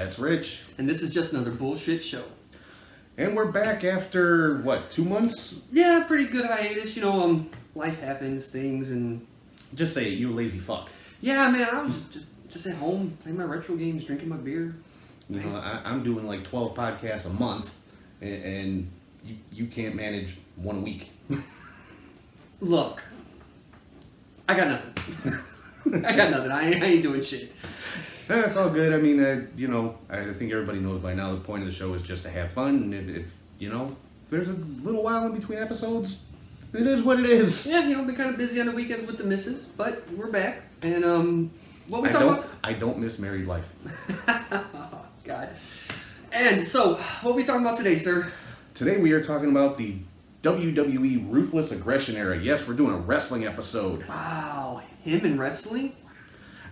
That's Rich. And this is just another bullshit show. And we're back after, what, 2 months? Yeah, pretty good hiatus. You know, life happens, things, and... Just say it, you lazy fuck. Yeah, man, I was just at home, playing my retro games, drinking my beer. You know, I'm doing like 12 podcasts a month, and you can't manage 1 a week. Look, I got nothing. I got nothing. I ain't doing shit. It's all good. I mean, you know, I think everybody knows by now the point of the show is just to have fun. And if you know, if there's a little while in between episodes, it is what it is. Yeah, you know, been kind of busy on the weekends with the missus, but we're back. And what we talking about? I don't miss married life. Oh, God. And so, what are we talking about today, sir? Today we are talking about the WWE Ruthless Aggression Era. Yes, we're doing a wrestling episode. Wow, him in wrestling?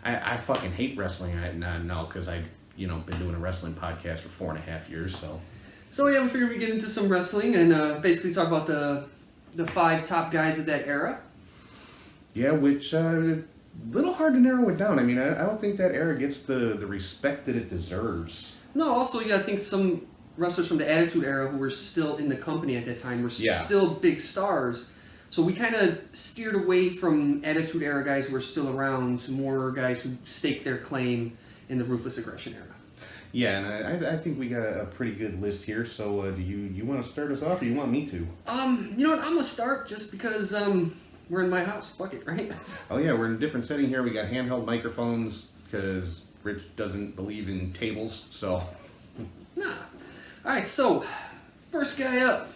I fucking hate wrestling. No, because I've been doing a wrestling podcast for 4.5 years. So yeah, we figured we'd get into some wrestling and basically talk about the 5 top guys of that era. Yeah, which little hard to narrow it down. I mean, I don't think that era gets the respect that it deserves. No, also you gotta think some wrestlers from the Attitude Era who were still in the company at that time were still big stars. So we kind of steered away from Attitude Era guys who were still around to more guys who staked their claim in the Ruthless Aggression Era. Yeah, and I think we got a pretty good list here. So do you want to start us off, or you want me to? You know what? I'm gonna start just because we're in my house. Fuck it, right? Oh yeah, we're in a different setting here. We got handheld microphones because Rich doesn't believe in tables. So. Nah. All right. So first guy up,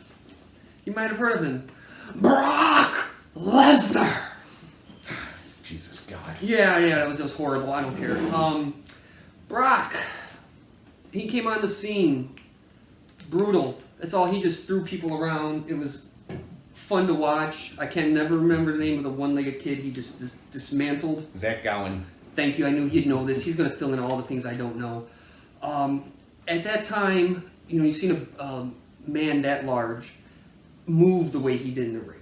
you might have heard of him. Brock Lesnar. Jesus God. Yeah, that was horrible. I don't care. Brock. He came on the scene. Brutal. That's all. He just threw people around. It was fun to watch. I can never remember the name of the one-legged kid he just dismantled. Zach Gowen. Thank you. I knew he'd know this. He's going to fill in all the things I don't know. At that time, you've seen a man that large move the way he did in the ring.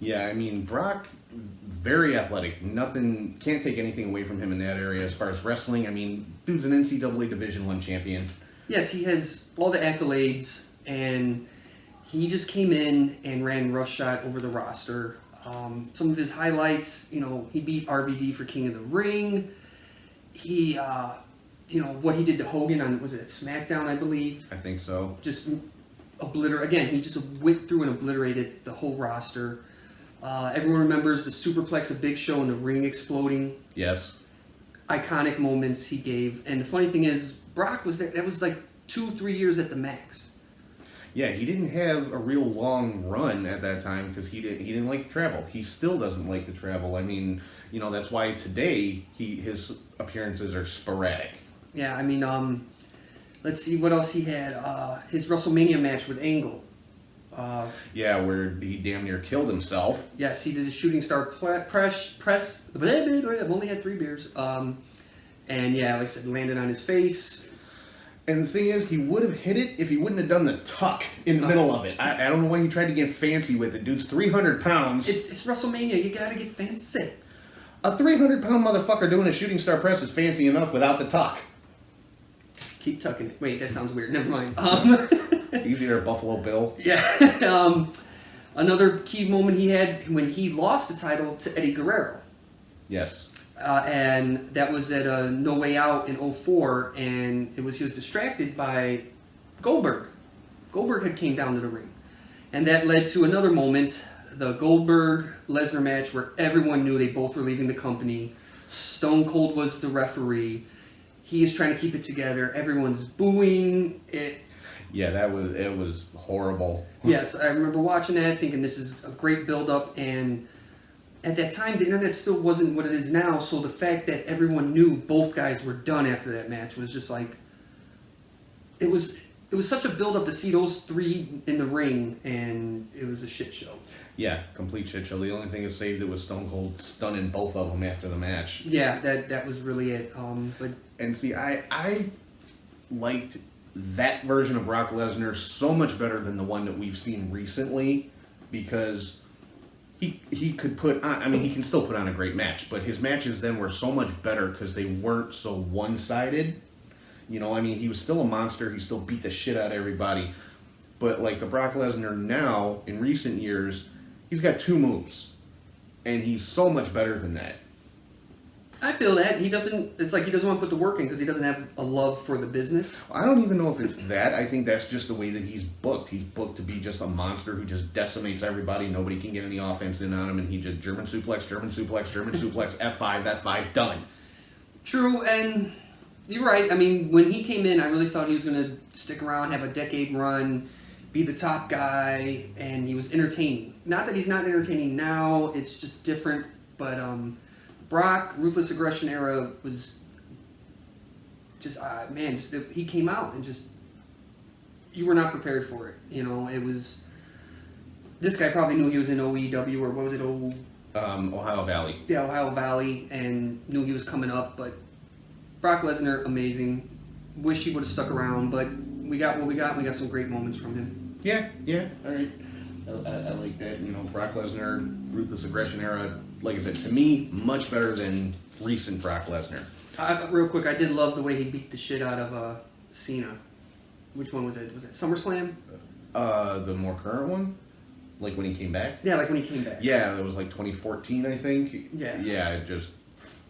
Yeah, I mean, Brock, very athletic. Nothing, can't take anything away from him in that area as far as wrestling. I mean, dude's an NCAA Division I champion. Yes, he has all the accolades, and he just came in and ran roughshod over the roster. Some of his highlights, he beat RVD for King of the Ring. He, what he did to Hogan on, was it SmackDown, I believe? I think so. Just he just went through and obliterated the whole roster. Everyone remembers the superplex of Big Show and the ring exploding. Yes. Iconic moments he gave. And the funny thing is, Brock was there. That was like 2-3 years at the max. Yeah, he didn't have a real long run at that time because he didn't like to travel. He still doesn't like to travel. I mean, that's why today his appearances are sporadic. Yeah, I mean, let's see what else he had. His WrestleMania match with Angle. Yeah, where he damn near killed himself. Yes, he did a shooting star press. I've only had 3 beers. And yeah, like I said, landed on his face. And the thing is, he would have hit it if he wouldn't have done the tuck in the middle of it. I don't know why he tried to get fancy with it. Dude's 300 pounds. It's WrestleMania. You gotta get fancy. A 300-pound motherfucker doing a shooting star press is fancy enough without the tuck. Keep tucking it. Wait, that sounds weird. Never mind. Easy there, Buffalo Bill. Yeah. Another key moment he had when he lost the title to Eddie Guerrero. Yes. And that was at No Way Out in 2004, and he was distracted by Goldberg. Goldberg had came down to the ring. And that led to another moment, the Goldberg-Lesnar match, where everyone knew they both were leaving the company. Stone Cold was the referee. He is trying to keep it together. Everyone's booing it. Yeah, it was horrible. Yes, I remember watching that, thinking this is a great build-up, and at that time, the internet still wasn't what it is now, so the fact that everyone knew both guys were done after that match was just like... It was such a build-up to see those 3 in the ring, and it was a shit show. Yeah, complete shit show. The only thing that saved it was Stone Cold stunning both of them after the match. Yeah, that was really it. And see, I liked that version of Brock Lesnar so much better than the one that we've seen recently, because he could put on, I mean, he can still put on a great match, but his matches then were so much better because they weren't so one-sided. You know, I mean, he was still a monster. He still beat the shit out of everybody. But like the Brock Lesnar now, in recent years, he's got 2 moves. And he's so much better than that. I feel that it's like he doesn't want to put the work in because he doesn't have a love for the business. I don't even know if it's that. I think that's just the way that he's booked. He's booked to be just a monster who just decimates everybody. Nobody can get any offense in on him, and he just German suplex, F5, F5, done. True, and you're right. I mean, when he came in, I really thought he was going to stick around, have a decade run, be the top guy, and he was entertaining. Not that he's not entertaining now, it's just different, but Brock, Ruthless Aggression Era was just, he came out and just, you were not prepared for it. You know, it was, this guy probably knew he was in OEW, or what was it, Ohio Valley. Yeah, Ohio Valley, and knew he was coming up, but Brock Lesnar, amazing. Wish he would have stuck around, but we got what we got, and we got some great moments from him. Yeah, all right. I like that. You know, Brock Lesnar, Ruthless Aggression Era, like I said, to me, much better than recent Brock Lesnar. Real quick, I did love the way he beat the shit out of Cena. Which one was it? Was it SummerSlam? The more current one? Like when he came back? Yeah, like when he came back. Yeah, it was like 2014, I think. Yeah. Yeah, it just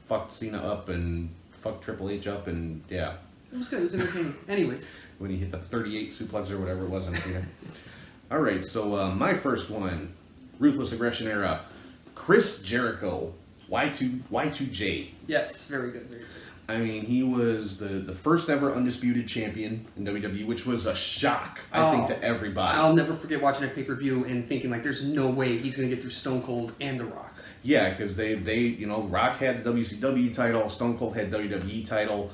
fucked Cena up and fucked Triple H up, and yeah. It was good. It was entertaining. Anyways. When he hit the 38 suplex or whatever it was on Cena. All right, so my first one, Ruthless Aggression Era, Chris Jericho, Y2J. Yes, very good, very good. I mean, he was the first ever undisputed champion in WWE, which was a shock, I think, to everybody. I'll never forget watching that pay-per-view and thinking, like, there's no way he's going to get through Stone Cold and The Rock. Yeah, because they you know, Rock had the WCW title, Stone Cold had WWE title.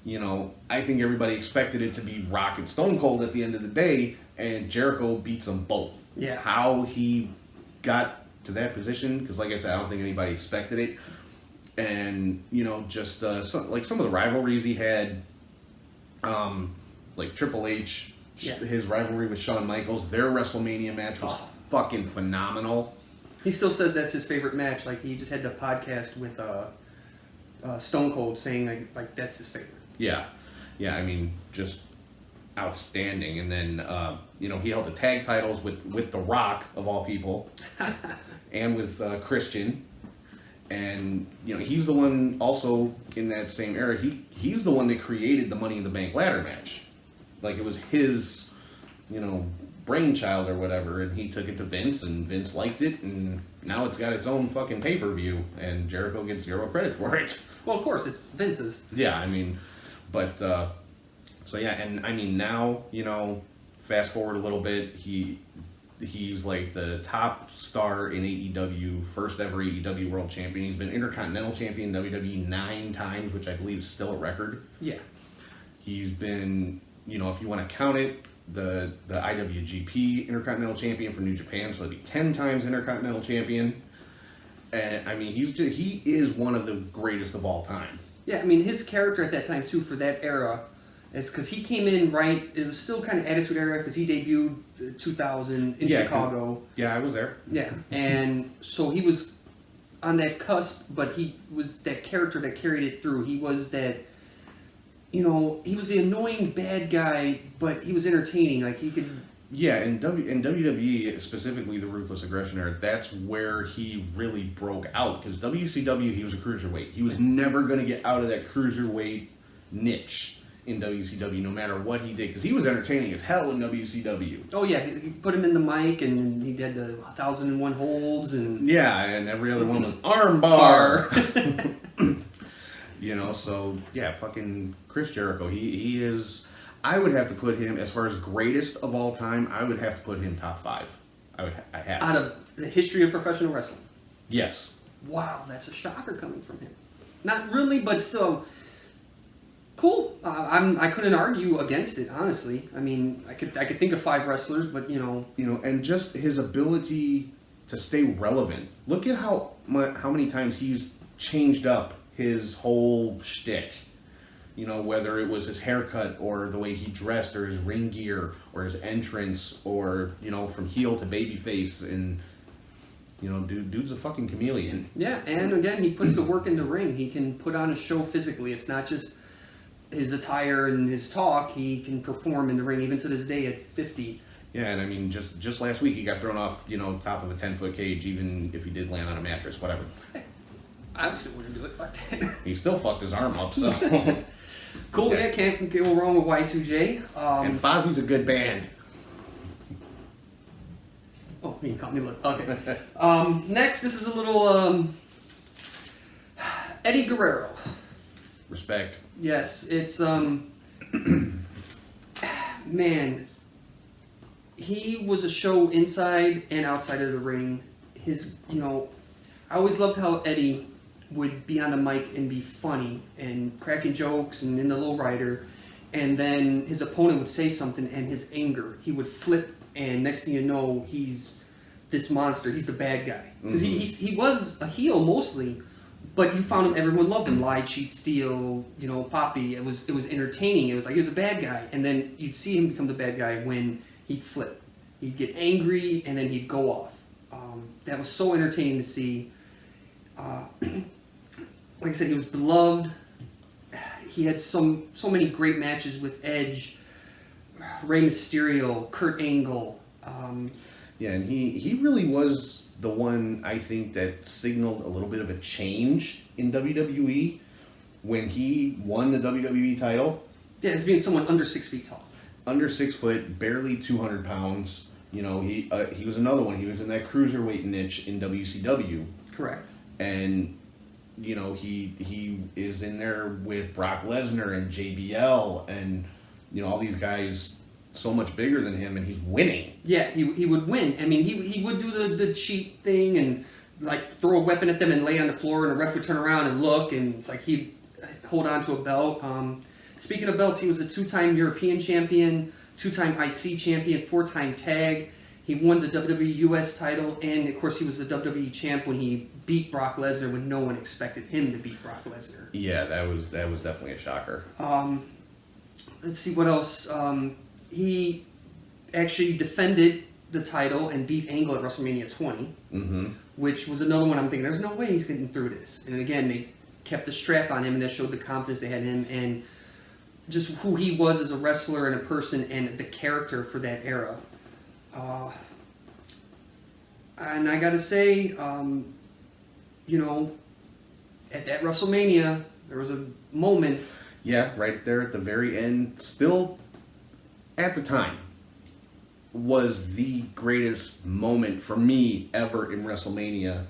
You know, I think everybody expected it to be Rock and Stone Cold at the end of the day, and Jericho beats them both. Yeah. How he got to that position, because like I said, I don't think anybody expected it. And, you know, just some of the rivalries he had, like Triple H, his rivalry with Shawn Michaels, their WrestleMania match was fucking phenomenal. He still says that's his favorite match. Like, he just had the podcast with Stone Cold saying, like that's his favorite. Yeah, I mean, just outstanding. And then, you know, he held the tag titles with The Rock, of all people, and with Christian. And, you know, he's the one also in that same era. He's the one that created the Money in the Bank ladder match. Like, it was his, you know, brainchild or whatever, and he took it to Vince, and Vince liked it, and now it's got its own fucking pay-per-view, and Jericho gets 0 credit for it. Well, of course, it's Vince's. Yeah, I mean, but, so yeah, and I mean, now, you know, fast forward a little bit, he's like the top star in AEW, first ever AEW world champion. He's been Intercontinental champion in WWE 9 times, which I believe is still a record. Yeah. He's been, you know, if you want to count it, the IWGP Intercontinental champion for New Japan, so it'd be 10 times Intercontinental champion. And I mean, he is one of the greatest of all time. Yeah, I mean, his character at that time, too, for that era, is because he came in right, it was still kind of Attitude Era, because he debuted 2000 in Chicago. Yeah, I was there. Yeah, and so he was on that cusp, but he was that character that carried it through. He was that, you know, he was the annoying bad guy, but he was entertaining. Like, he could... Yeah, in WWE, specifically the Ruthless Aggression Era, that's where he really broke out. Because WCW, he was a cruiserweight. He was never going to get out of that cruiserweight niche in WCW, no matter what he did. Because he was entertaining as hell in WCW. Oh, yeah. He put him in the mic, and he did the 1,001 holds. And yeah, and every other one was armbar. You know, so, yeah, fucking Chris Jericho. He is... I would have to put him, as far as greatest of all time, I would have to put him top 5. I have to. Out of the history of professional wrestling? Yes. Wow, that's a shocker coming from him. Not really, but still, cool. I couldn't argue against it, honestly. I mean, I could think of 5 wrestlers, but you know, and just his ability to stay relevant. Look at how many times he's changed up his whole shtick. You know, whether it was his haircut or the way he dressed or his ring gear or his entrance or, you know, from heel to babyface. And, you know, dude's a fucking chameleon. Yeah, and again, he puts the work in the ring. He can put on a show physically. It's not just his attire and his talk, he can perform in the ring even to this day at 50. Yeah, and I mean, just last week he got thrown off, top of a 10-foot cage, even if he did land on a mattress, whatever. I still wouldn't do it like that. He still fucked his arm up, so. Cool, yeah, can't go wrong with Y2J. And Fozzie's a good band. Oh, you caught me look. Okay. Next, this is a little Eddie Guerrero. Respect. Yes, it's man. He was a show inside and outside of the ring. I always loved how Eddie would be on the mic and be funny and cracking jokes and in the lowrider, and then his opponent would say something and his anger, he would flip, and next thing you know, he's this monster. He's the bad guy. Because he was a heel mostly, but you found him. Everyone loved him. Lie, cheat, steal. Poppy. It was entertaining. It was like he was a bad guy, and then you'd see him become the bad guy when he'd flip. He'd get angry, and then he'd go off. That was so entertaining to see. Like I said, he was beloved. He had so many great matches with Edge, Rey Mysterio, Kurt Angle. Yeah, and he really was the one, I think, that signaled a little bit of a change in WWE when he won the WWE title. Yeah, as being someone under 6 feet tall. Under 6 foot, barely 200 pounds. He was another one. He was in that cruiserweight niche in WCW. Correct. And, he is in there with Brock Lesnar and JBL and, all these guys so much bigger than him, and he's winning. Yeah, he would win. I mean, he would do the cheat thing and, like, throw a weapon at them and lay on the floor, and the ref would turn around and look, and it's like he'd hold on to a belt. Speaking of belts, he was a 2-time European champion, 2-time IC champion, 4-time tag. He won the WWE US title, and of course he was the WWE champ when he beat Brock Lesnar when no one expected him to beat Brock Lesnar. Yeah, that was definitely a shocker. Let's see what else. He actually defended the title and beat Angle at WrestleMania 20, which was another one I'm thinking, there's no way he's getting through this. And again, they kept the strap on him, and that showed the confidence they had in him and just who he was as a wrestler and a person and the character for that era. And I gotta say, at that WrestleMania, there was a moment. Yeah, right there at the very end, still at the time, was the greatest moment for me ever in WrestleMania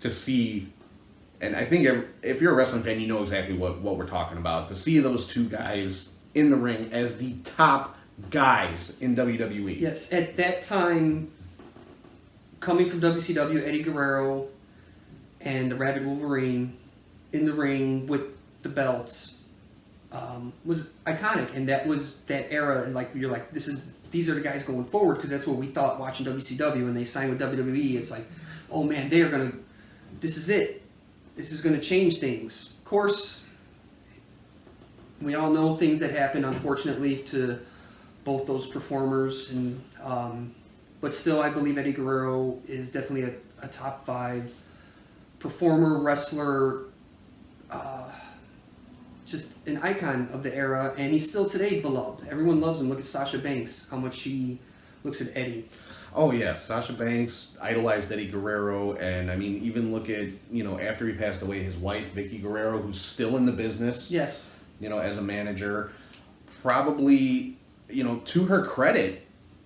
to see. And I think if you're a wrestling fan, you know exactly what we're talking about. To see those two guys in the ring as the top guys in WWE. Yes, at that time, coming from WCW, Eddie Guerrero and the Rabbit Wolverine in the ring with the belts was iconic, and that was that era. And like you're like, these are the guys going forward, because that's what we thought watching WCW, and they signed with WWE. It's like, oh man, this is it. This is gonna change things. Of course, we all know things that happened, unfortunately, to both those performers, and but still, I believe Eddie Guerrero is definitely a top 5 performer, wrestler, just an icon of the era, and he's still today beloved. Everyone loves him. Look at Sasha Banks, how much she looks at Eddie. Oh yes, Sasha Banks idolized Eddie Guerrero, and I mean, even look at, after he passed away, his wife, Vicky Guerrero, who's still in the business. Yes. As a manager, probably, to her credit,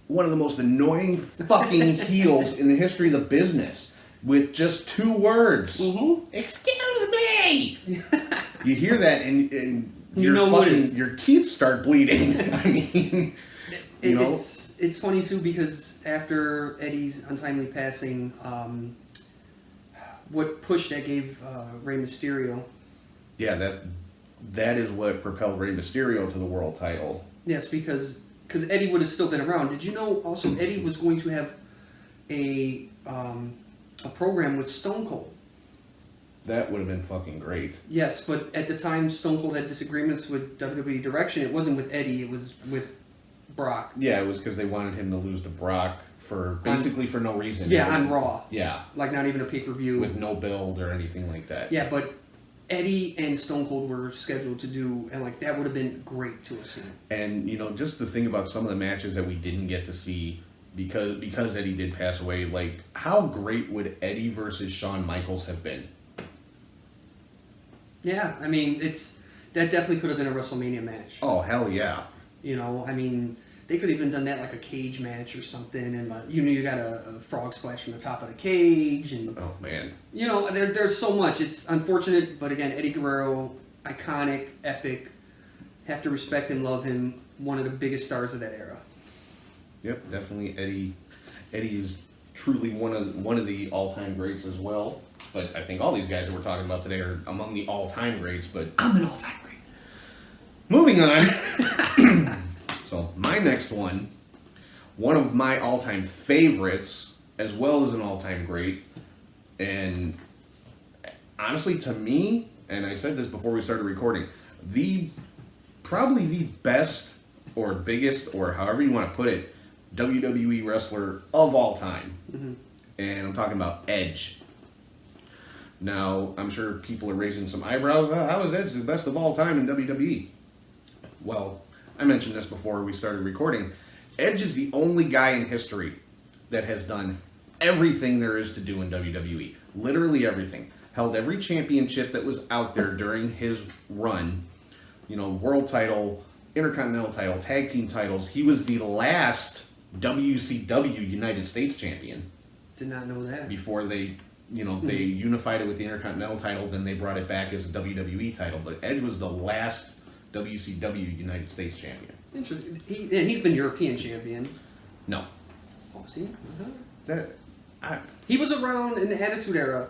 one of the most annoying fucking heels in the history of the business, with just 2 words. Excuse me! You hear that and your teeth start bleeding. I mean, It's funny too, because after Eddie's untimely passing, what push that gave Rey Mysterio. Yeah, that is what propelled Rey Mysterio to the world title. Yes, because Eddie would have still been around. Did you know also Eddie was going to have a program with Stone Cold? That would have been fucking great. Yes, but at the time Stone Cold had disagreements with WWE direction. It wasn't with Eddie, it was with Brock. Yeah, it was because they wanted him to lose to Brock for no reason. Yeah, on Raw. Yeah. Like not even a pay-per-view. With no build or anything like that. Yeah, but Eddie and Stone Cold were scheduled to do, and like that would have been great to have seen. And just the thing about some of the matches that we didn't get to see because Eddie did pass away, like how great would Eddie versus Shawn Michaels have been? Yeah, I mean that definitely could have been a WrestleMania match. Oh hell yeah! I mean they could have even done that like a cage match or something, and you got a frog splash from the top of the cage, and Oh man, there's so much. It's unfortunate, but again, Eddie Guerrero, iconic, epic. Have to respect and love him. One of the biggest stars of that era. yep, definitely Eddie. Eddie is truly one of the all-time greats as well. But I think all these guys that we're talking about today are among the all-time greats. But I'm an all-time great. moving on. So my next one of my all-time favorites, as well as an all-time great, and honestly, to me, and I said this before we started recording, probably the best or biggest or however you want to put it, WWE wrestler of all time, and I'm talking about Edge. Now, I'm sure people are raising some eyebrows. How is Edge the best of all time in WWE? Well, I mentioned this before we started recording. Edge is the only guy in history that has done everything there is to do in WWE. Literally everything. Held every championship that was out there during his run. World title, Intercontinental title, tag team titles. He was the last WCW United States champion. Did not know that. Before they unified it with the Intercontinental title, then they brought it back as a WWE title. But Edge was the last WCW United States champion. Interesting. He's been European champion. No. Oh, see? He He was around in the Attitude Era,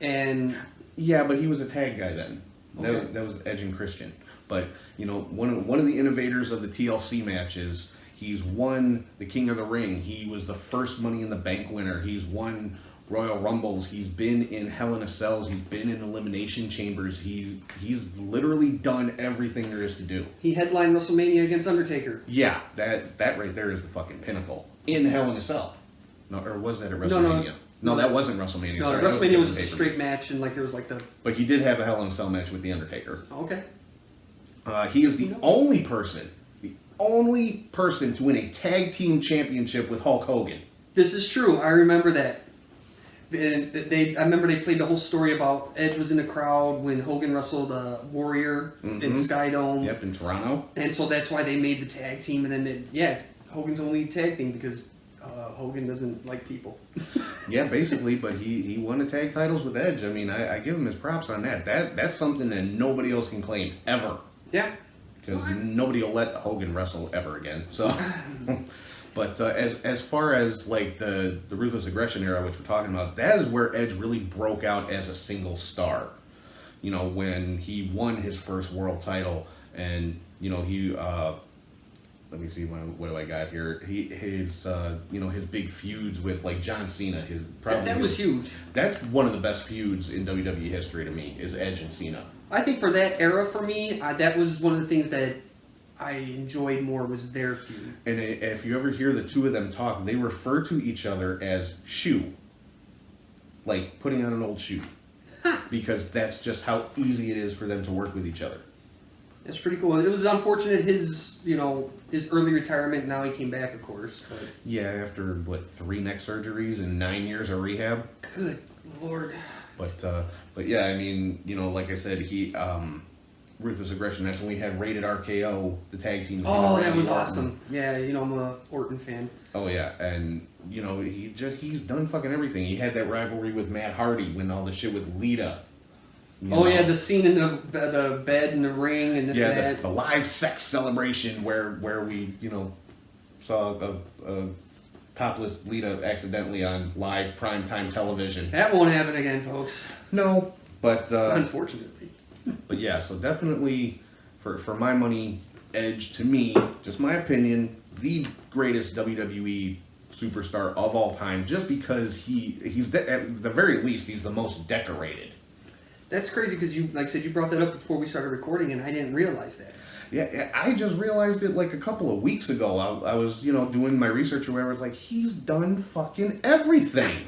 and yeah, but he was a tag guy then. Okay. That was Edge and Christian. But one of the innovators of the TLC matches. He's won the King of the Ring. He was the first Money in the Bank winner. He's won Royal Rumbles. He's been in Hell in a Cells. He's been in Elimination Chambers. He's literally done everything there is to do. he headlined WrestleMania against Undertaker. Yeah, that right there is the fucking pinnacle. In Hell in a Cell. No, or was that at WrestleMania? No, that wasn't WrestleMania. No, Sorry, WrestleMania was a just a straight match, and like there was like the. But he did have a Hell in a Cell match with The Undertaker. Okay. He is the only person to win a tag team championship with Hulk Hogan. This is true. I remember that. And I remember they played the whole story about Edge was in the crowd when Hogan wrestled Warrior in Skydome. Yep, in Toronto. And so that's why they made the tag team. And then, Hogan's only tag team because Hogan doesn't like people. Yeah, basically, but he won the tag titles with Edge. I mean, I give him his props on that. That's something that nobody else can claim, ever. Yeah. Because nobody will let Hogan wrestle ever again. So, but as far as like the Ruthless Aggression Era, which we're talking about, that is where Edge really broke out as a single star. When he won his first world title, and he let me see what do I got here. His big feuds with like John Cena. That was huge. That's one of the best feuds in WWE history to me. Is Edge and Cena. I think for that era, for me, that was one of the things that I enjoyed more was their feud. And if you ever hear the two of them talk, they refer to each other as shoe. Like putting on an old shoe. Because that's just how easy it is for them to work with each other. That's pretty cool. It was unfortunate his early retirement. Now he came back, of course. But. Yeah, after 3 neck surgeries and 9 years of rehab. Good Lord. But yeah, I mean, like I said, he Ruthless Aggression. That's when we had Rated RKO, the tag team. Oh, that was awesome. Yeah, I'm a Orton fan. Oh yeah, and he's done fucking everything. He had that rivalry with Matt Hardy when all the shit with Lita. Yeah, the scene in the bed and the ring and the live sex celebration where we saw a topless Lita accidentally on live primetime television. That won't happen again, folks. No, but unfortunately. But yeah, so definitely for my money, Edge to me, just my opinion, the greatest WWE superstar of all time. Just because he's at the very least he's the most decorated. That's crazy because you brought that up before we started recording, and I didn't realize that. Yeah, I just realized it like a couple of weeks ago. I was, doing my research or whatever. It's like, he's done fucking everything.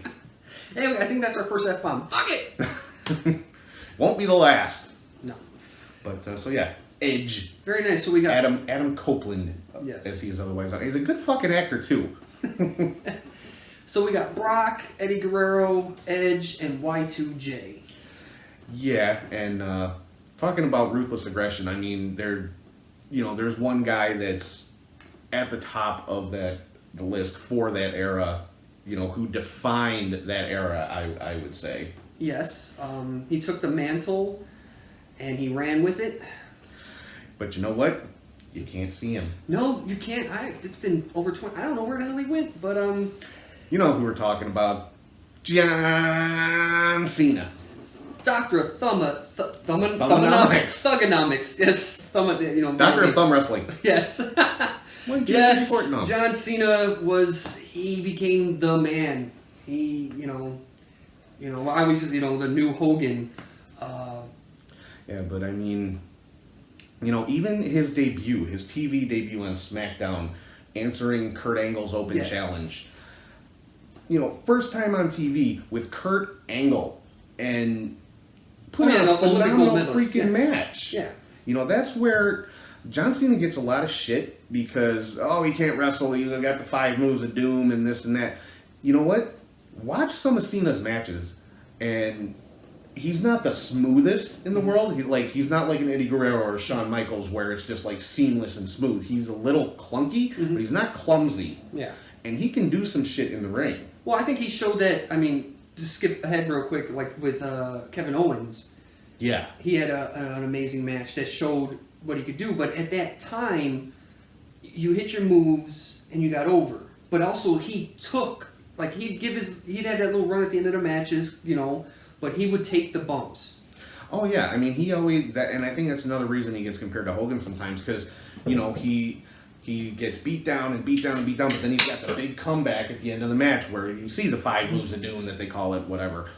Anyway, I think that's our first F-bomb. Fuck it! Won't be the last. No. But so yeah, Edge. Very nice. So we got Adam Copeland, Yes. as he is otherwise known. He's a good fucking actor too. So we got Brock, Eddie Guerrero, Edge, and Y2J. Yeah, and talking about Ruthless Aggression, I mean, there's one guy that's at the top of the list for that era, who defined that era, I would say. Yes. He took the mantle and he ran with it. But you know what? You can't see him. No, you can't. It's been over 20. I don't know where the hell he went, but You know who we're talking about? John Cena. Doctor of Thugonomics. Thugonomics. Yes, Doctor of Thumb Wrestling. Yes. Yes. John Cena he became the man. He, I was, the new Hogan. Yeah, but I mean, even his debut, his TV debut on SmackDown, answering Kurt Angle's open challenge. First time on TV with Kurt Angle and put on a phenomenal freaking match. Yeah. That's where John Cena gets a lot of shit because, he can't wrestle, he's got the 5 moves of doom and this and that. You know what? Watch some of Cena's matches, and he's not the smoothest in the world. He's not like an Eddie Guerrero or Shawn Michaels where it's just like seamless and smooth. He's a little clunky, but he's not clumsy. Yeah. And he can do some shit in the ring. Well, I think he showed that, just skip ahead real quick, like with Kevin Owens. Yeah. He had an amazing match that showed what he could do, but at that time, you hit your moves and you got over. But also he took, he'd have that little run at the end of the matches, but he would take the bumps. Oh yeah, he always, and I think that's another reason he gets compared to Hogan sometimes, because, he gets beat down and beat down and beat down, but then he's got the big comeback at the end of the match where you see the 5 moves of doom that they call it, whatever.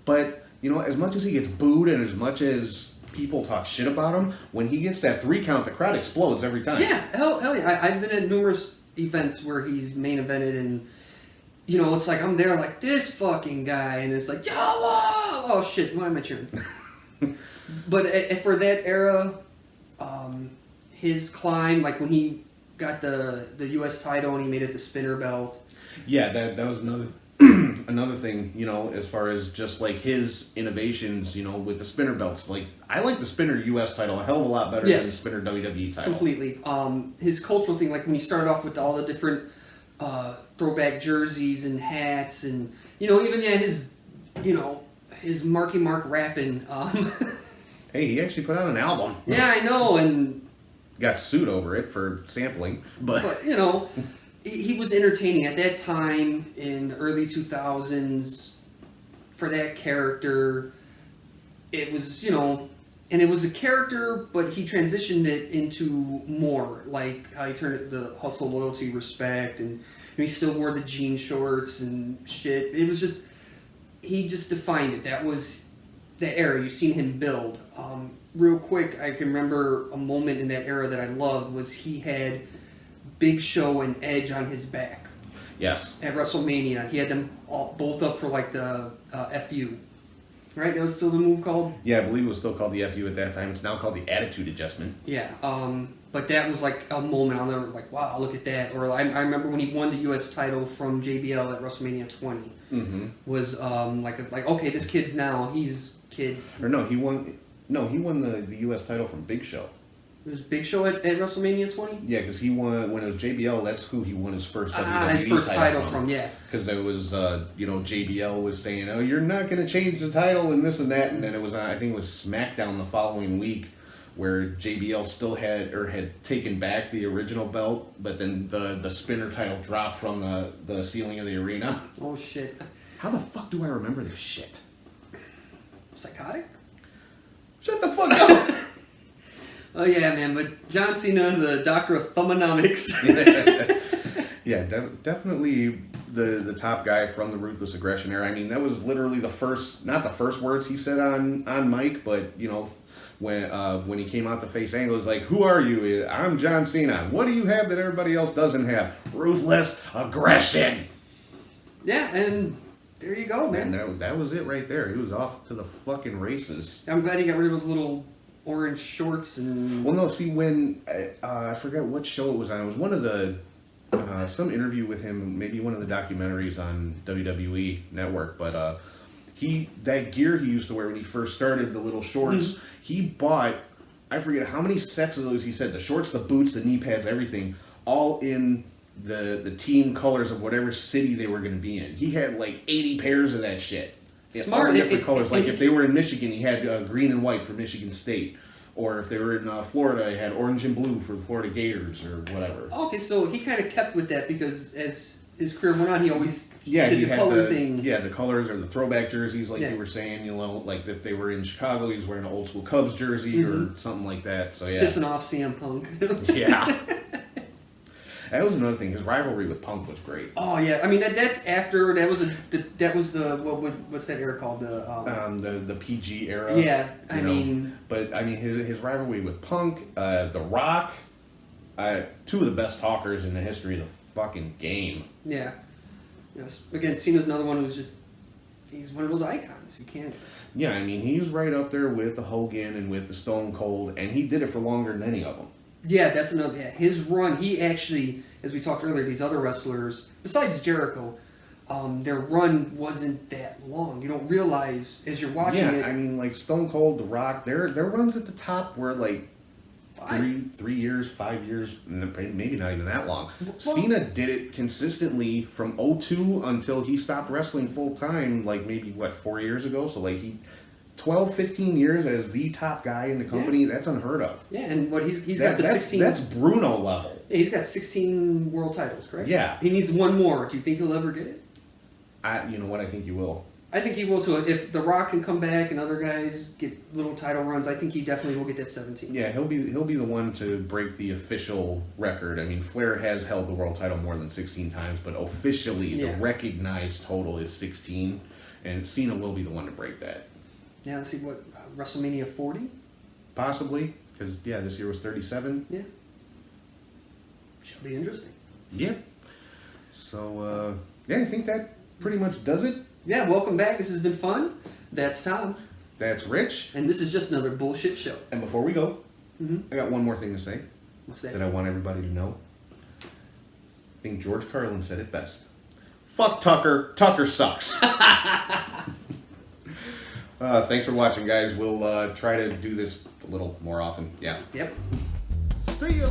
But, as much as he gets booed and as much as people talk shit about him, when he gets that 3 count, the crowd explodes every time. Yeah, hell yeah. I've been at numerous events where he's main evented and, it's like I'm there like this fucking guy, and it's like, yo, whoa! Oh shit, why am I cheering? But for that era, his climb, when he got the U.S. title and he made it the spinner belt. Yeah, that was another another thing, as far as just his innovations, with the spinner belts. I like the spinner U.S. title a hell of a lot better than the spinner WWE title. Completely. His cultural thing, when he started off with all the different throwback jerseys and hats, and even his Marky Mark rapping. Hey, he actually put out an album. Yeah, I know, and got sued over it for sampling, but he was entertaining at that time in the early 2000s. For that character, it was and it was a character, but he transitioned it into more how he turned it the hustle, loyalty, respect, and he still wore the jean shorts and shit. It was just he just defined it. That was the era. You've seen him build. Real quick, I can remember a moment in that era that I loved was he had Big Show and Edge on his back. Yes. At WrestleMania, he had them both up for the FU. Right? That was still the move called? Yeah, I believe it was still called the FU at that time. It's now called the Attitude Adjustment. Yeah. But that was a moment I'll never wow, look at that. Or I remember when he won the U.S. title from JBL at WrestleMania 20. Mm-hmm. Was okay, this kid's now he's kid. Or no, he won the U.S. title from Big Show. It was Big Show at WrestleMania 20? Yeah, because he won, when it was JBL, that's who he won his first WWE title from, yeah. Because it was, JBL was saying, oh, you're not going to change the title and this and that. And then it was, I think it was SmackDown the following week where JBL still had taken back the original belt, but then the spinner title dropped from the ceiling of the arena. Oh, shit. How the fuck do I remember this shit? Psychotic? Shut the fuck up! Oh yeah, man, but John Cena, the Doctor of Thugonomics. Yeah, definitely the top guy from the Ruthless Aggression Era. That was literally not the first words he said on mic, but when he came out to face Angle, he's like, "Who are you? I'm John Cena. What do you have that everybody else doesn't have? Ruthless aggression." Yeah, and There you go, man. And that was it right there. He was off to the fucking races. I'm glad he got rid of those little orange shorts and. Well, no, see, when I forget what show it was on. It was one of the some interview with him, maybe one of the documentaries on WWE Network. But that gear he used to wear when he first started, the little shorts, he bought. I forget how many sets of those. He said the shorts, the boots, the knee pads, everything, all in the team colors of whatever city they were going to be in. He had like 80 pairs of that shit. Smart. All different colors. Like if they were in Michigan, he had green and white for Michigan State. Or if they were in Florida, he had orange and blue for the Florida Gators or whatever. Okay, so he kind of kept with that because as his career went on, he always did he the had color thing. Yeah, the colors or the throwback jerseys, like you were saying. You know, like if they were in Chicago, he was wearing an old school Cubs jersey or something like that. So yeah, Pissing off CM Punk. Yeah. That was another thing. His rivalry with Punk was great. Oh yeah, I mean that's after what's that era called, the PG era. Yeah, but his rivalry with Punk, The Rock, two of the best talkers in the history of the fucking game. Yeah. Yes. Again, Cena's another one he's one of those icons. You can't. Yeah, I mean he's right up there with the Hogan and with the Stone Cold, and he did it for longer than any of them. Yeah, that's another. Yeah, his run. He actually, as we talked earlier, these other wrestlers, besides Jericho, their run wasn't that long. You don't realize as you're watching it. Yeah, I mean, like Stone Cold, The Rock, their runs at the top were like 3 years, 5 years, maybe not even that long. Well, Cena did it consistently from 2002 until he stopped wrestling full time, like maybe 4 years ago. So like 12, 15 years as the top guy in the company, that's unheard of. Yeah, and he's got the 16... That's Bruno level. Yeah, he's got 16 world titles, correct? Yeah. He needs one more. Do you think he'll ever get it? You know what? I think he will. I think he will too. If The Rock can come back and other guys get little title runs, I think he definitely will get that 17. Yeah, he'll be the one to break the official record. I mean, Flair has held the world title more than 16 times, but officially the recognized total is 16, and Cena will be the one to break that. Yeah, let's see what WrestleMania 40? Possibly, because this year was 37. Yeah. Should be interesting. Yeah. So I think that pretty much does it. Yeah, welcome back. This has been fun. That's Tom. That's Rich. And this is just another bullshit show. And before we go, I got one more thing to say. What's that? That I want everybody to know. I think George Carlin said it best. Fuck Tucker. Tucker sucks. Thanks for watching, guys. We'll try to do this a little more often. Yeah. Yep. See ya.